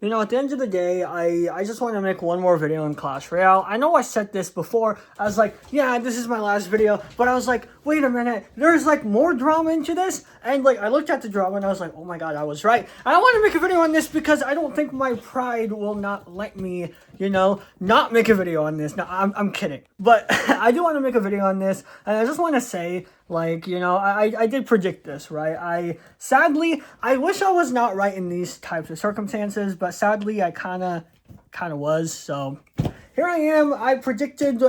You know, at the end of the day, I just want to make one more video on Clash Royale. I know I said this before. I was like, yeah, this is my last video. But I was like, wait a minute. There's like more drama into this. And like, I looked at the drama and I was like, oh my god, I was right. And I want to make a video on this because I don't think my pride will not let me, not make a video on this. No, I'm kidding. But I do want to make a video on this. And I just want to say, like, I did predict this, right? Sadly, I wish I was not right in these types of circumstances, but sadly, I kind of was. So here I am. I predicted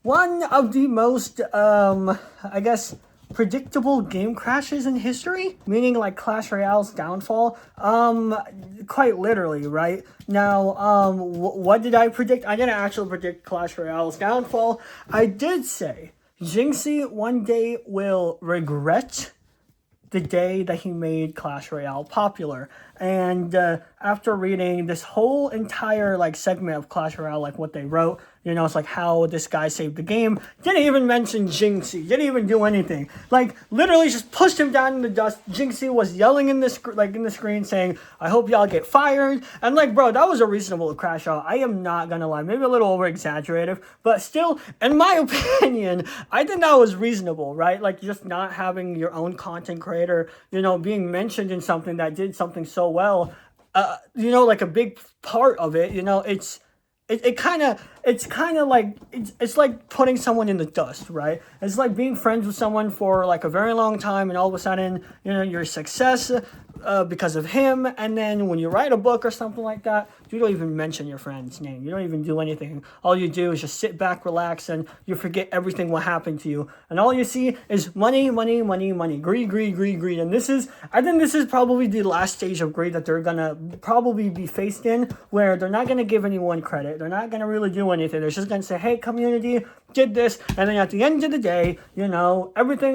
one of the most, I guess, predictable game crashes in history, meaning like Clash Royale's downfall. Quite literally, right? Now, what did I predict? I didn't actually predict Clash Royale's downfall. I did say Jinxie one day will regret the day that he made Clash Royale popular. And after reading this whole entire like segment of Clash Royale, like what they wrote, it's like how this guy saved the game. Didn't even mention Jinxie. Didn't even do anything. Like literally just pushed him down in the dust. Jinxie was yelling in the screen saying, "I hope y'all get fired." And like, bro, that was a reasonable crash out. I am not gonna lie, maybe a little over exaggerative, but still, in my opinion, I think that was reasonable, right? Like just not having your own content creator, being mentioned in something that did something so well. Like a big part of it, it's kind of like it's like putting someone in the dust, right? It's like being friends with someone for like a very long time, and all of a sudden, your success because of him, and then when you write a book or something like that, you don't even mention your friend's name. You don't even do anything. All you do is just sit back, relax, and you forget everything what happened to you, and all you see is money, money, money, money, greed, greed, greed, greed. And I think this is probably the last stage of greed that they're gonna probably be faced in, where they're not gonna give anyone credit. They're not gonna really do anything. They're just gonna say, "Hey, community did this," and then at the end of the day, everything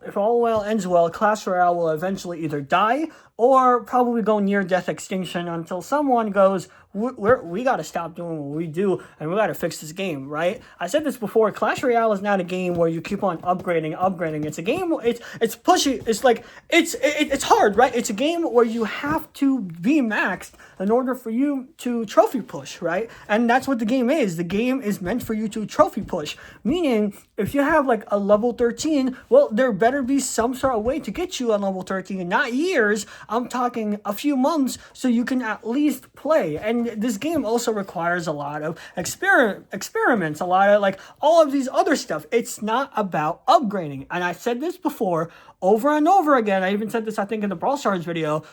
if all well ends well, Clash Royale will eventually either die or probably go near death extinction until someone goes, we got to stop doing what we do and we got to fix this game, right? I said this before. Clash Royale is not a game where you keep on upgrading. It's a game. It's pushy. It's like it's hard, right? It's a game where you have to be maxed in order for you to trophy push, right? And that's what the game is. The game is meant for you to trophy push, meaning if you have like a level 13, well, there better be some sort of way to get you on level 13, not years. I'm talking a few months, so you can at least play. And this game also requires a lot of experiments, a lot of like all of these other stuff. It's not about upgrading. And I said this before over and over again. I even said this, I think, in the Brawl Stars video,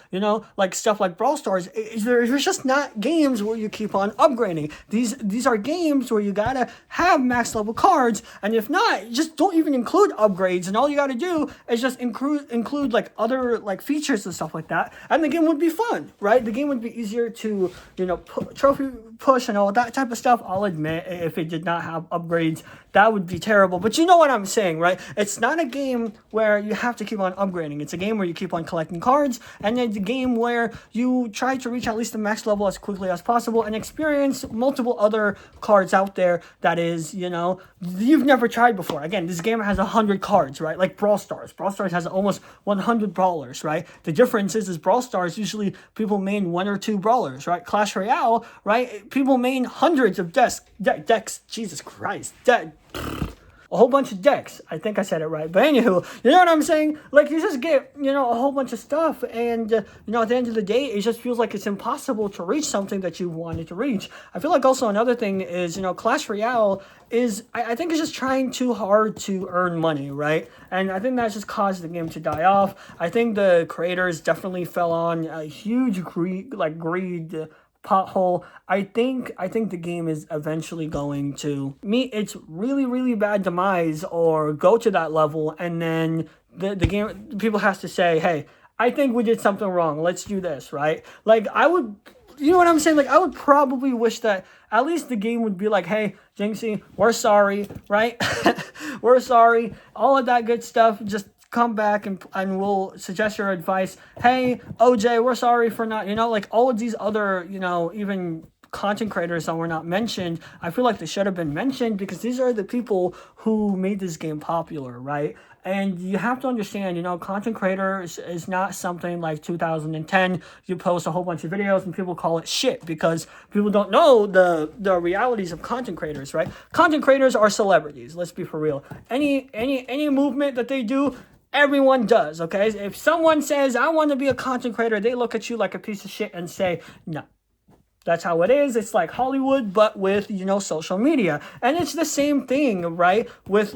like stuff like Brawl Stars. There's just not games where you keep on upgrading. These are games where you gotta have max level cards, and if not, just don't even include upgrades, and all you gotta do is just include like other like features and stuff like that, and the game would be fun, right? The game would be easier to, trophy push and all that type of stuff. I'll admit, if it did not have upgrades, that would be terrible. But you know what I'm saying, right? It's not a game where you have to keep on upgrading. It's a game where you keep on collecting cards, and it's a game where you try to reach at least the max level as quickly as possible and experience multiple other cards out there that is, you've never tried before. Again, this game has 100 cards, right? Like Brawl Stars. Brawl Stars has almost 100 brawlers, right? The difference is Brawl Stars, usually people main one or two brawlers, right? Clash Royale, right? People main hundreds of decks. Jesus Christ. A whole bunch of decks. I think I said it right. But anywho, you know what I'm saying? Like, you just get, a whole bunch of stuff. And, at the end of the day, it just feels like it's impossible to reach something that you wanted to reach. I feel like also another thing is, Clash Royale is, I think it's just trying too hard to earn money, right? And I think that's just caused the game to die off. I think the creators definitely fell on a huge greed pothole. I think the game is eventually going to meet its really, really bad demise or go to that level, and then the game, people has to say, "Hey, I think we did something wrong. Let's do this," right? Like, I would, you know what I'm saying? Like, I would probably wish that at least the game would be like, "Hey, Jinxie, we're sorry," right? "We're sorry," all of that good stuff. Just come back and we'll suggest your advice. "Hey, OJ, we're sorry for not," like all of these other, even content creators that were not mentioned, I feel like they should have been mentioned because these are the people who made this game popular, right? And you have to understand, content creators is not something like 2010. You post a whole bunch of videos and people call it shit because people don't know the realities of content creators, right? Content creators are celebrities. Let's be for real. Any movement that they do, everyone does, okay? If someone says, I want to be a content creator, they look at you like a piece of shit and say, no. That's how it is. It's like Hollywood, but with, social media. And it's the same thing, right? With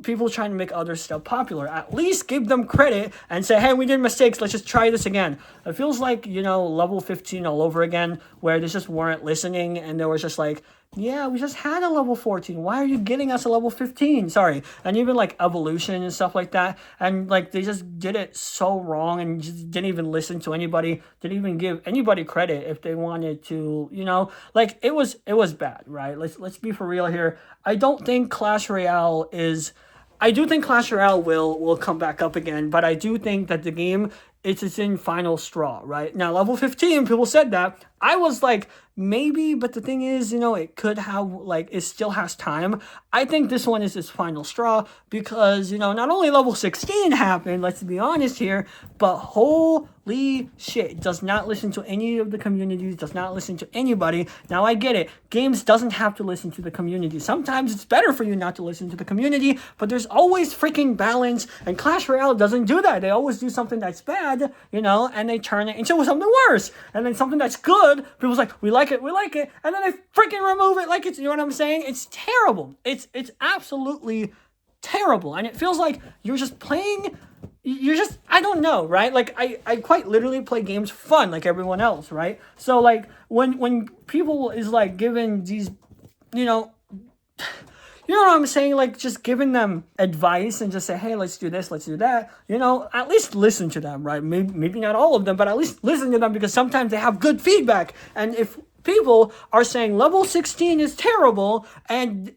people trying to make other stuff popular. At least give them credit and say, hey, we did mistakes. Let's just try this again. It feels like, level 15 all over again, where they just weren't listening and they were just like, yeah, we just had a level 14. Why are you getting us a level 15? Sorry. And even evolution and stuff like that. And they just did it so wrong and just didn't even listen to anybody. Didn't even give anybody credit if they wanted to, it was bad, right? Let's be for real here. I don't think Clash Royale is... I do think Clash Royale will come back up again, but I do think that the game, it's in final straw, right? Now, level 15, people said that. I was like, maybe, but the thing is, it could have, it still has time. I think this one is its final straw because, not only level 16 happened, let's be honest here, but holy shit, does not listen to any of the communities, does not listen to anybody. Now, I get it. Games doesn't have to listen to the community. Sometimes it's better for you not to listen to the community, but there's always freaking balance, and Clash Royale doesn't do that. They always do something that's bad, and they turn it into something worse. And then something that's good, people's like, we like it, and then they freaking remove it like it's, you know what I'm saying? It's terrible. It's absolutely terrible. And it feels like you're just playing, I don't know, right? I quite literally play games for fun like everyone else, right? So when people is given these, you know what I'm saying? Just giving them advice and just say, hey, let's do this, let's do that. At least listen to them, right? Maybe not all of them, but at least listen to them because sometimes they have good feedback. And if people are saying level 16 is terrible and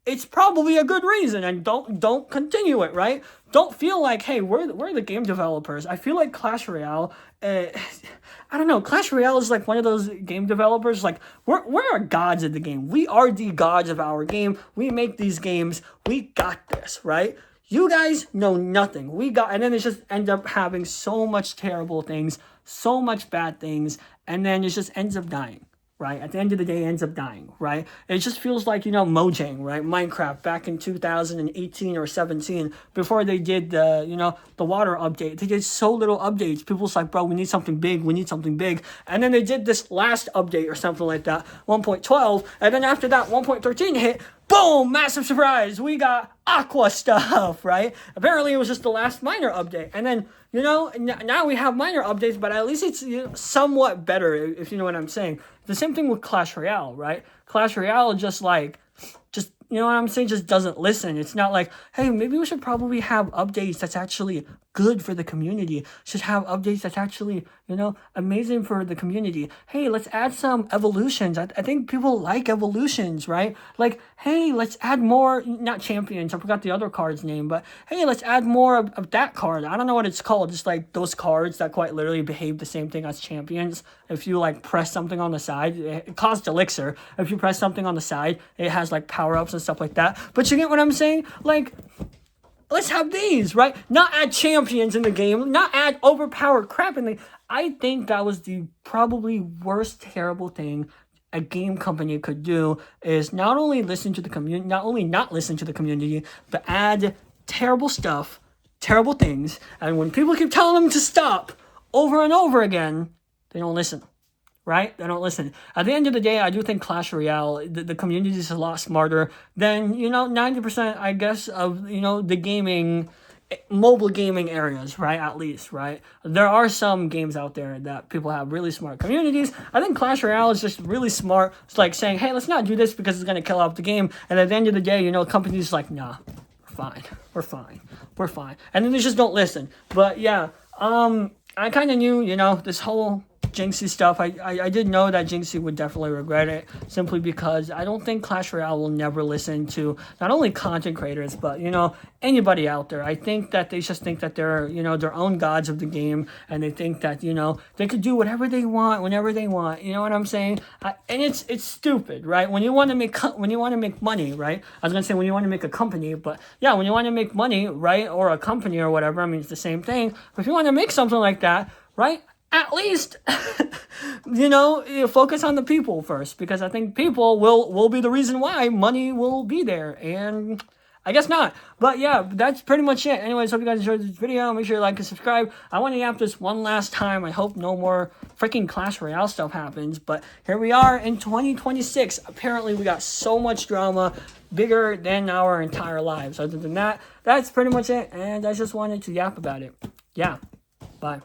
it's probably a good reason, and don't continue it, right? Don't feel like, hey, we're the game developers. I feel like Clash Royale, I don't know, Clash Royale is one of those game developers, we're gods of the game. We are the gods of our game. We make these games. We got this, right? You guys know nothing. And then it just end up having so much terrible things, so much bad things, and then it just ends up dying. Right? At the end of the day, it ends up dying, right? It just feels like, Mojang, right? Minecraft back in 2018 or 17, before they did the water update. They did so little updates. People's like, bro, we need something big. And then they did this last update or something like that, 1.12. And then after that, 1.13 hit, boom, massive surprise. We got Aqua stuff, right? Apparently, it was just the last minor update. And then, now we have minor updates, but at least it's somewhat better, if you know what I'm saying. The same thing with Clash Royale, right? Clash Royale just you know what I'm saying, just doesn't listen. It's not like, hey, maybe we should probably have updates that's actually good for the community. Should have updates that's actually, amazing for the community. Hey, let's add some evolutions. I think people like evolutions, right? Hey, let's add more, not champions, I forgot the other card's name, but hey, let's add more of that card. I don't know what it's called, just those cards that quite literally behave the same thing as champions. If you press something on the side, it costs elixir. If you press something on the side, it has power-ups and stuff like that. But you get what I'm saying? Let's have these, right? Not add champions in the game, not add overpowered crap in the... I think that was the probably worst terrible thing a game company could do, is not only listen to the community, not only not listen to the community, but add terrible stuff, terrible things, and when people keep telling them to stop over and over again, they don't listen. Right? They don't listen. At the end of the day, I do think Clash Royale, the community is a lot smarter than, 90%, I guess, of, the mobile gaming areas, right? At least, right? There are some games out there that people have really smart communities. I think Clash Royale is just really smart. It's saying, hey, let's not do this because it's going to kill off the game. And at the end of the day, companies nah, we're fine. And then they just don't listen. But yeah, I kind of knew, this whole Jinxie stuff, I did know that Jinxie would definitely regret it, simply because I don't think Clash Royale will never listen to not only content creators, but, you know, anybody out there. I think that they just think that they're, you know, their own gods of the game, and they think that, you know, they could do whatever they want, whenever they want, you know what I'm saying? And it's stupid, right? When you want to make money, right? I was going to say when you want to make a company, but yeah, when you want to make money, right, or a company or whatever, I mean, it's the same thing. But if you want to make something like that, right, at least, you know, you focus on the people first, because I think people will be the reason why money will be there, and I guess not. But yeah, that's pretty much it. Anyways, hope you guys enjoyed this video. Make sure you like and subscribe. I want to yap this one last time. I hope no more freaking Clash Royale stuff happens. But here we are in 2026. Apparently, we got so much drama, bigger than our entire lives. Other than that, that's pretty much it. And I just wanted to yap about it. Yeah. Bye.